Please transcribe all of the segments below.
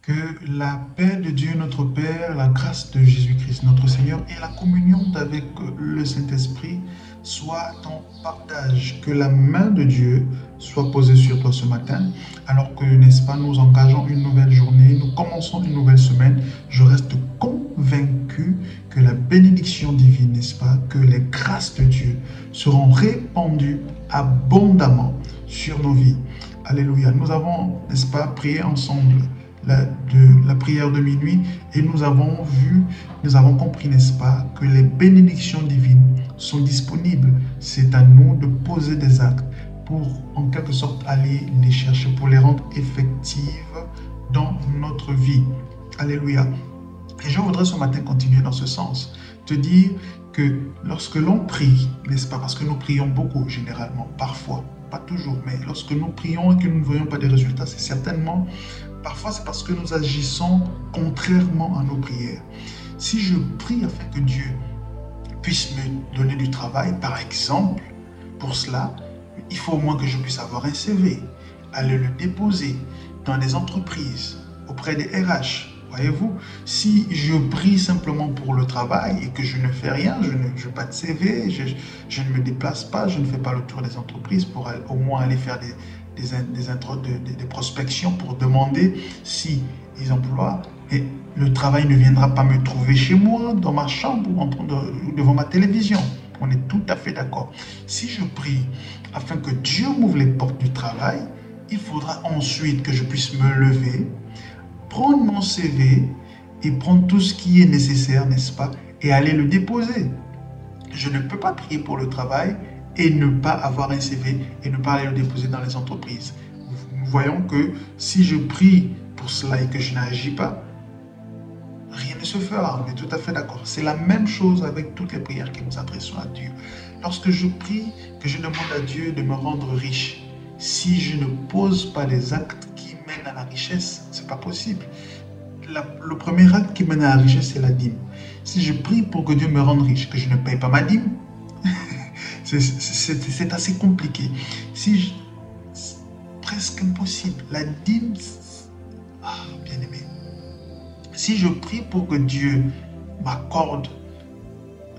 Que la paix de Dieu, notre Père, la grâce de Jésus-Christ, notre Seigneur, et la communion avec le Saint-Esprit soient en partage. Que la main de Dieu soit posée sur toi ce matin, alors que, n'est-ce pas, nous engageons une nouvelle journée, nous commençons une nouvelle semaine. Je reste convaincu que la bénédiction divine, n'est-ce pas, que les grâces de Dieu seront répandues abondamment sur nos vies. Alléluia. Nous avons, n'est-ce pas, prié ensemble la prière de minuit et nous avons compris, n'est-ce pas, que les bénédictions divines sont disponibles. C'est à nous de poser des actes pour, en quelque sorte, aller les chercher, pour les rendre effectives dans notre vie. Alléluia. Et je voudrais ce matin continuer dans ce sens, te dire que lorsque l'on prie, n'est-ce pas, parce que nous prions beaucoup généralement, parfois, pas toujours, mais lorsque nous prions et que nous ne voyons pas des résultats, c'est certainement, parfois c'est parce que nous agissons contrairement à nos prières. Si je prie afin que Dieu puisse me donner du travail, par exemple, pour cela, il faut au moins que je puisse avoir un CV, aller le déposer dans des entreprises, auprès des RH. Voyez-vous, si je prie simplement pour le travail et que je ne fais rien, je n'ai pas de CV, je ne me déplace pas, je ne fais pas le tour des entreprises pour au moins aller faire des prospections pour demander si ils emploient, et le travail ne viendra pas me trouver chez moi, dans ma chambre ou devant ma télévision. On est tout à fait d'accord. Si je prie afin que Dieu m'ouvre les portes du travail, il faudra ensuite que je puisse me lever, prendre mon CV et prendre tout ce qui est nécessaire, n'est-ce pas, et aller le déposer. Je ne peux pas prier pour le travail et ne pas avoir un CV et ne pas aller le déposer dans les entreprises. Nous voyons que si je prie pour cela et que je n'agis pas, rien ne se fera. On est tout à fait d'accord. C'est la même chose avec toutes les prières que nous adressons à Dieu. Lorsque je prie, que je demande à Dieu de me rendre riche, si je ne pose pas les actes qui mènent à la richesse, ce n'est pas possible. Le premier acte qui mène à la richesse, c'est la dîme. Si je prie pour que Dieu me rende riche, que je ne paye pas ma dîme, c'est assez compliqué. C'est presque impossible. La dîme, bien aimé. Si je prie pour que Dieu m'accorde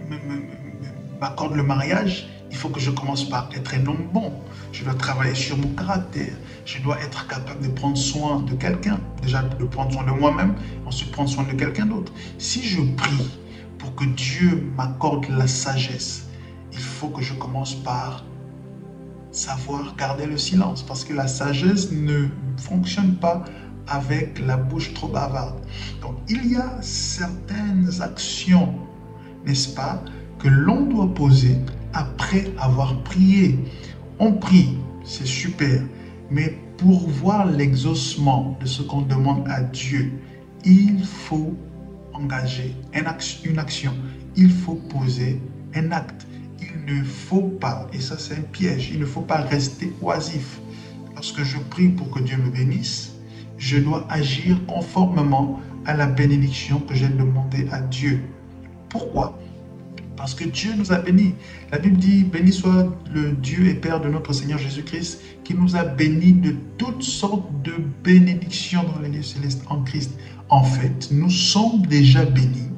le mariage, il faut que je commence par être un homme bon. Je dois travailler sur mon caractère. Je dois être capable de prendre soin de quelqu'un. Déjà, de prendre soin de moi-même, ensuite prendre soin de quelqu'un d'autre. Si je prie pour que Dieu m'accorde la sagesse, il faut que je commence par savoir garder le silence. Parce que la sagesse ne fonctionne pas avec la bouche trop bavarde. Donc, il y a certaines actions, n'est-ce pas, que l'on doit poser après avoir prié. On prie, c'est super, mais pour voir l'exaucement de ce qu'on demande à Dieu, il faut engager une action, il faut poser un acte. Il ne faut pas, et ça c'est un piège, il ne faut pas rester oisif. Lorsque je prie pour que Dieu me bénisse, je dois agir conformément à la bénédiction que j'ai demandée à Dieu. Pourquoi ? Parce que Dieu nous a bénis. La Bible dit, béni soit le Dieu et Père de notre Seigneur Jésus-Christ, qui nous a bénis de toutes sortes de bénédictions dans les lieux célestes en Christ. En fait, nous sommes déjà bénis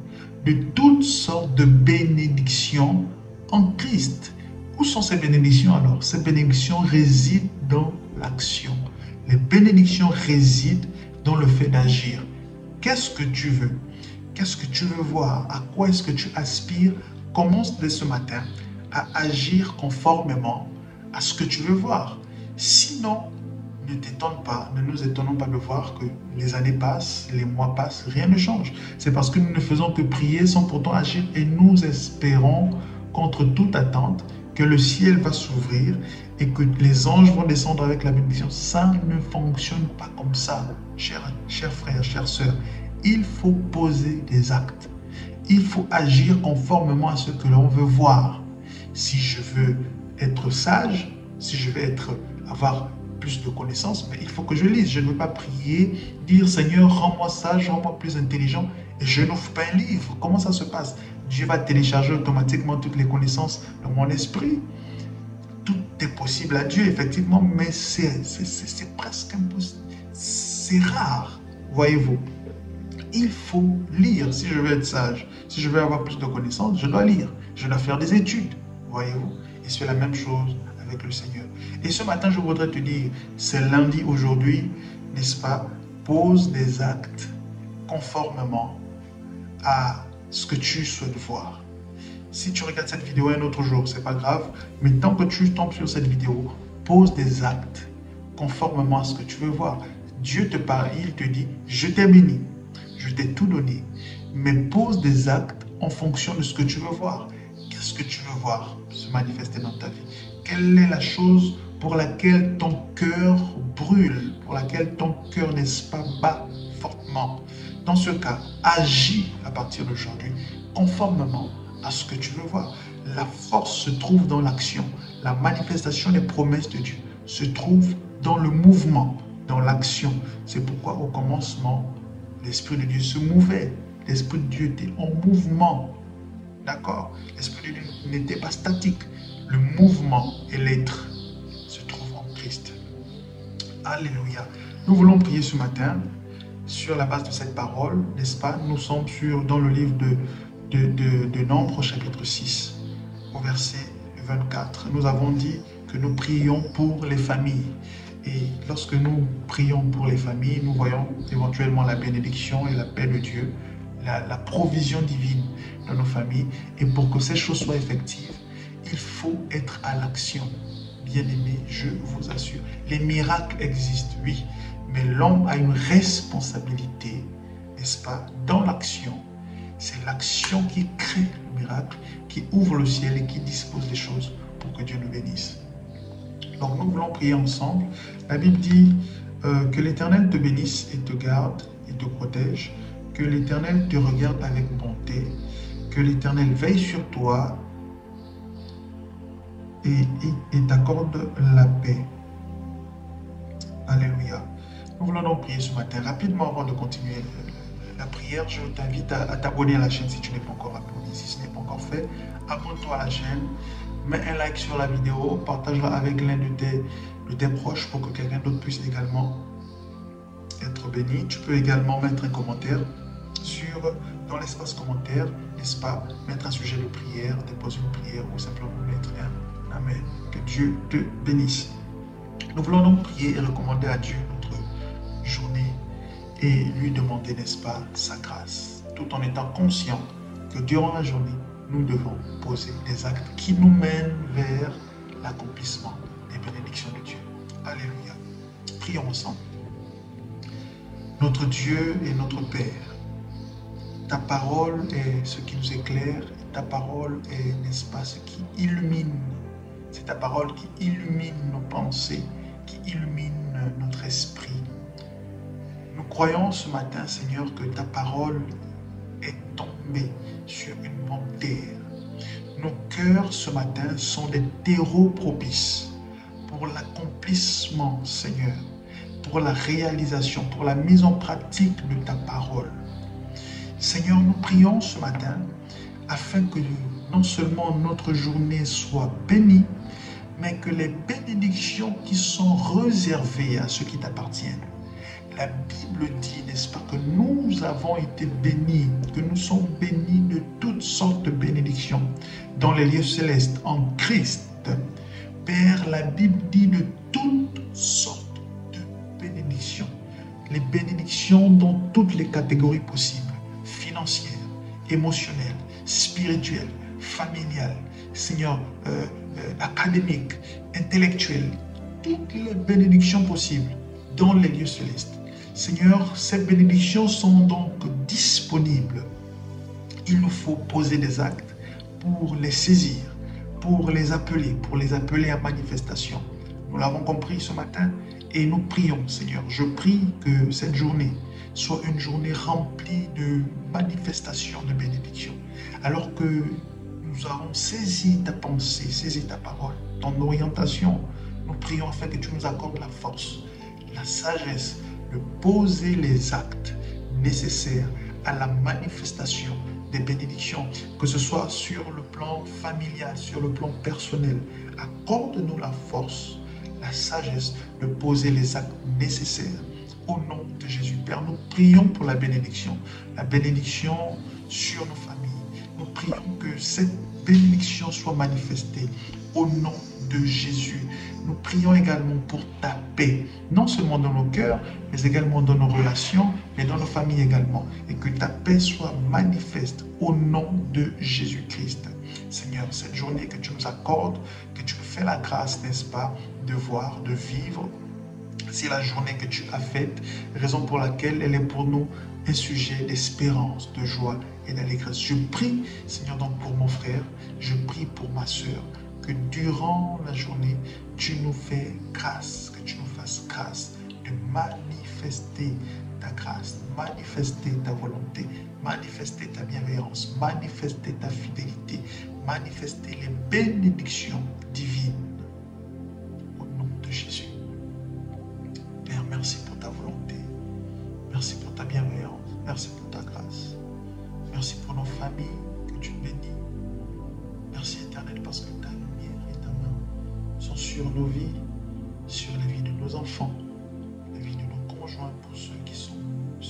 de toutes sortes de bénédictions en Christ. Où sont ces bénédictions alors? Ces bénédictions résident dans l'action. Les bénédictions résident dans le fait d'agir. Qu'est-ce que tu veux? Qu'est-ce que tu veux voir? À quoi est-ce que tu aspires? Commence dès ce matin à agir conformément à ce que tu veux voir. Sinon, ne t'étonne pas, ne nous étonnons pas de voir que les années passent, les mois passent, rien ne change. C'est parce que nous ne faisons que prier sans pourtant agir et nous espérons contre toute attente que le ciel va s'ouvrir et que les anges vont descendre avec la bénédiction. Ça ne fonctionne pas comme ça, chers frères, chères sœurs. Il faut poser des actes. Il faut agir conformément à ce que l'on veut voir. Si je veux être sage, si je veux avoir plus de connaissances, mais il faut que je lise. Je ne veux pas prier, dire Seigneur, rends-moi sage, rends-moi plus intelligent, et je n'ouvre pas un livre. Comment ça se passe? Dieu va télécharger automatiquement toutes les connaissances dans mon esprit. Tout est possible à Dieu, effectivement, mais c'est presque impossible. C'est rare. voyez-vous, il faut lire. Si je veux être sage, si je veux avoir plus de connaissances, je dois lire. Je dois faire des études, voyez-vous. Et c'est la même chose avec le Seigneur. Et ce matin, je voudrais te dire, c'est lundi aujourd'hui, n'est-ce pas? Pose des actes conformément à ce que tu souhaites voir. Si tu regardes cette vidéo un autre jour, c'est pas grave, mais tant que tu tombes sur cette vidéo, pose des actes conformément à ce que tu veux voir. Dieu te parle, il te dit, je t'ai béni, je t'ai tout donné, mais pose des actes en fonction de ce que tu veux voir. Qu'est-ce que tu veux voir se manifester dans ta vie? Quelle est la chose pour laquelle ton cœur brûle, pour laquelle ton cœur, n'est-ce pas, bat fortement? Dans ce cas, agis à partir d'aujourd'hui conformément à ce que tu veux voir. La force se trouve dans l'action. La manifestation des promesses de Dieu se trouve dans le mouvement, dans l'action. C'est pourquoi au commencement, l'Esprit de Dieu se mouvait. L'Esprit de Dieu était en mouvement. D'accord? L'Esprit de Dieu n'était pas statique. Le mouvement et l'être se trouvent en Christ. Alléluia. Nous voulons prier ce matin sur la base de cette parole, n'est-ce pas? Nous sommes dans le livre de Nombre, chapitre 6, au verset 24. Nous avons dit que nous prions pour les familles. Et lorsque nous prions pour les familles, nous voyons éventuellement la bénédiction et la paix de Dieu, la provision divine dans nos familles. Et pour que ces choses soient effectives, il faut être à l'action. Bien-aimés, je vous assure. Les miracles existent, oui, mais l'homme a une responsabilité, n'est-ce pas, dans l'action. C'est l'action qui crée le miracle, qui ouvre le ciel et qui dispose des choses pour que Dieu nous bénisse. Donc nous voulons prier ensemble. La Bible dit que l'Éternel te bénisse et te garde et te protège, que l'Éternel te regarde avec bonté, que l'Éternel veille sur toi et t'accorde la paix. Alléluia. Nous voulons donc prier ce matin. Rapidement, avant de continuer la prière, je t'invite à t'abonner à la chaîne si tu n'es pas encore abonné. Si ce n'est pas encore fait, abonne-toi à la chaîne, mets un like sur la vidéo, partage-la avec l'un de tes proches pour que quelqu'un d'autre puisse également être béni. Tu peux également mettre un commentaire dans l'espace commentaire, n'est-ce pas, mettre un sujet de prière, déposer une prière ou simplement mettre un amen. Que Dieu te bénisse. Nous voulons donc prier et recommander à Dieu notre journée et lui demander, n'est-ce pas, sa grâce, tout en étant conscient que durant la journée, nous devons poser des actes qui nous mènent vers l'accomplissement des bénédictions de Dieu. Alléluia. Prions ensemble. Notre Dieu et notre Père, ta parole est ce qui nous éclaire, ta parole est, n'est-ce pas, ce qui illumine. C'est ta parole qui illumine nos pensées, qui illumine notre esprit. Nous croyons ce matin, Seigneur, que ta parole est tombée sur une bonne terre. Nos cœurs ce matin sont des terreaux propices pour l'accomplissement, Seigneur, pour la réalisation, pour la mise en pratique de ta parole. Seigneur, nous prions ce matin afin que non seulement notre journée soit bénie, mais que les bénédictions qui sont réservées à ceux qui t'appartiennent. La Bible dit, n'est-ce pas, que nous avons été bénis, que nous sommes bénis de toutes sortes de bénédictions dans les lieux célestes, en Christ. Père, la Bible dit de toutes sortes de bénédictions. Les bénédictions dans toutes les catégories possibles, financières, émotionnelles, spirituelles, familiales, Seigneur, académiques, intellectuelles, toutes les bénédictions possibles dans les lieux célestes. Seigneur, ces bénédictions sont donc disponibles. Il nous faut poser des actes pour les saisir, pour les appeler à manifestation. Nous l'avons compris ce matin et nous prions, Seigneur. Je prie que cette journée soit une journée remplie de manifestations de bénédictions. Alors que nous avons saisi ta pensée, saisi ta parole, ton orientation, nous prions afin que tu nous accordes la force, la sagesse de poser les actes nécessaires à la manifestation des bénédictions, que ce soit sur le plan familial, sur le plan personnel. Accorde-nous la force, la sagesse de poser les actes nécessaires Au nom de Jésus, Père, nous prions pour la bénédiction sur nos familles. Nous prions que cette bénédiction soit manifestée au nom de Jésus. Nous prions également pour ta paix, non seulement dans nos cœurs, mais également dans nos relations, mais dans nos familles également. Et que ta paix soit manifeste au nom de Jésus-Christ. Seigneur, cette journée que tu nous accordes, que tu nous fais la grâce, n'est-ce pas, de voir, de vivre. C'est la journée que tu as faite, raison pour laquelle elle est pour nous un sujet d'espérance, de joie et d'allégresse. Je prie, Seigneur, donc pour mon frère, je prie pour ma soeur, que durant la journée, tu nous fais grâce, que tu nous fasses grâce de manifester ta grâce, manifester ta volonté, manifester ta bienveillance, manifester ta fidélité, manifester les bénédictions divines. Au nom de Jésus. Père, merci pour ta volonté, merci pour ta bienveillance, merci pour ta grâce, merci pour nos familles que tu bénis. Merci Éternel parce que ta lumière et ta main sont sur nos vies, sur la vie de nos enfants, la vie de nos conjoints pour ceux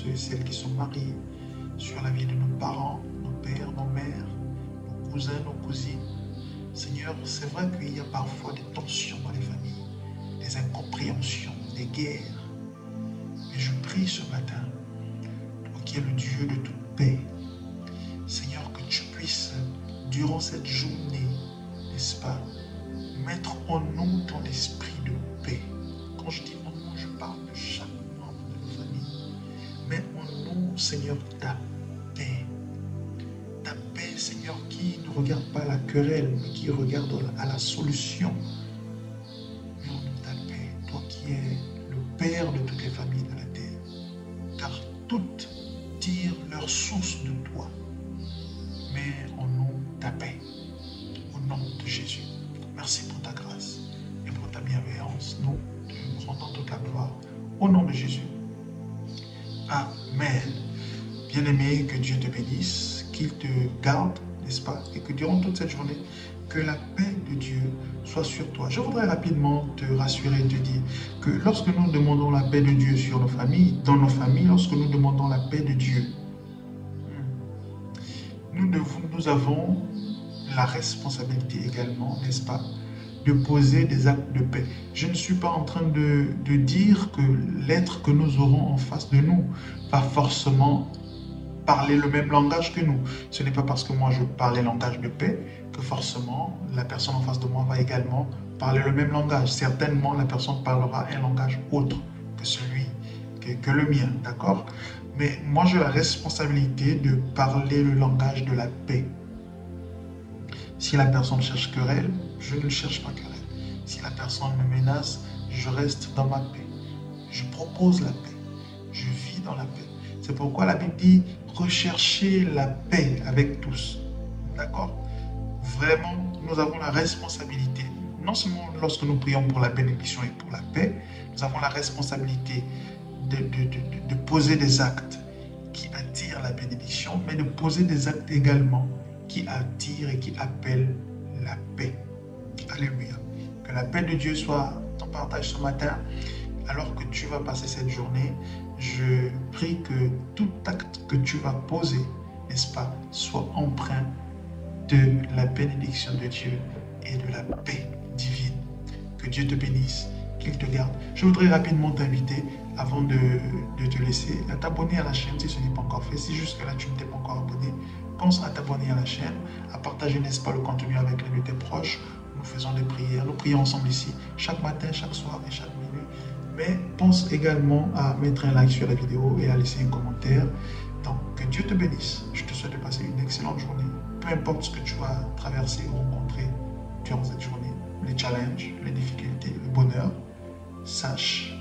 et celles qui sont mariés, sur la vie de nos parents, nos pères, nos mères, nos cousins, nos cousines. Seigneur, c'est vrai qu'il y a parfois des tensions dans les familles, des incompréhensions, des guerres. Mais je prie ce matin, toi qui es le Dieu de toute paix, Seigneur, que tu puisses, durant cette journée, n'est-ce pas, mettre en nous ton esprit de paix. Quand je dis en nous, je parle de chaque membre de nos familles. Mets en nous, Seigneur, ta paix. Ta paix, Seigneur, qui ne regarde pas la querelle, mais qui regarde à la solution. Mets en nous ta paix, toi qui es le Père de toutes les familles de la terre. Car toutes tirent leur source de toi. Mets en nous ta paix. Au nom de Jésus. Merci pour ta grâce et pour ta bienveillance. Nous te rendons toute la gloire. Au nom de Jésus. Amen. Bien-aimé, que Dieu te bénisse, qu'il te garde, n'est-ce pas? Et que durant toute cette journée, que la paix de Dieu soit sur toi. Je voudrais rapidement te rassurer et te dire que lorsque nous demandons la paix de Dieu sur nos familles, dans nos familles, lorsque nous demandons la paix de Dieu, nous avons la responsabilité également, n'est-ce pas, de poser des actes de paix. Je ne suis pas en train de dire que l'être que nous aurons en face de nous va forcément parler le même langage que nous. Ce n'est pas parce que moi je parle le langage de paix que forcément la personne en face de moi va également parler le même langage. Certainement la personne parlera un langage autre que celui, que le mien, d'accord? Mais moi j'ai la responsabilité de parler le langage de la paix. Si la personne cherche querelle, je ne cherche pas querelle. Si la personne me menace, je reste dans ma paix. Je propose la paix. Je vis dans la paix. C'est pourquoi la Bible dit recherchez la paix avec tous. D'accord? Vraiment, nous avons la responsabilité, non seulement lorsque nous prions pour la bénédiction et pour la paix, nous avons la responsabilité de poser des actes qui attirent la bénédiction, mais de poser des actes également qui attire et qui appelle la paix. Alléluia. Que la paix de Dieu soit ton partage ce matin. Alors que tu vas passer cette journée, je prie que tout acte que tu vas poser, n'est-ce pas, soit empreint de la bénédiction de Dieu et de la paix divine. Que Dieu te bénisse, qu'il te garde. Je voudrais rapidement t'inviter, avant de te laisser, à t'abonner à la chaîne si ce n'est pas encore fait. Si jusque-là tu ne t'es pas encore abonné, pense à t'abonner à la chaîne, à partager, n'est-ce pas, le contenu avec les de tes proches. Nous faisons des prières, nous prions ensemble ici, chaque matin, chaque soir et chaque minute. Mais pense également à mettre un like sur la vidéo et à laisser un commentaire. Donc, que Dieu te bénisse. Je te souhaite de passer une excellente journée. Peu importe ce que tu vas traverser ou rencontrer durant cette journée, les challenges, les difficultés, le bonheur, sache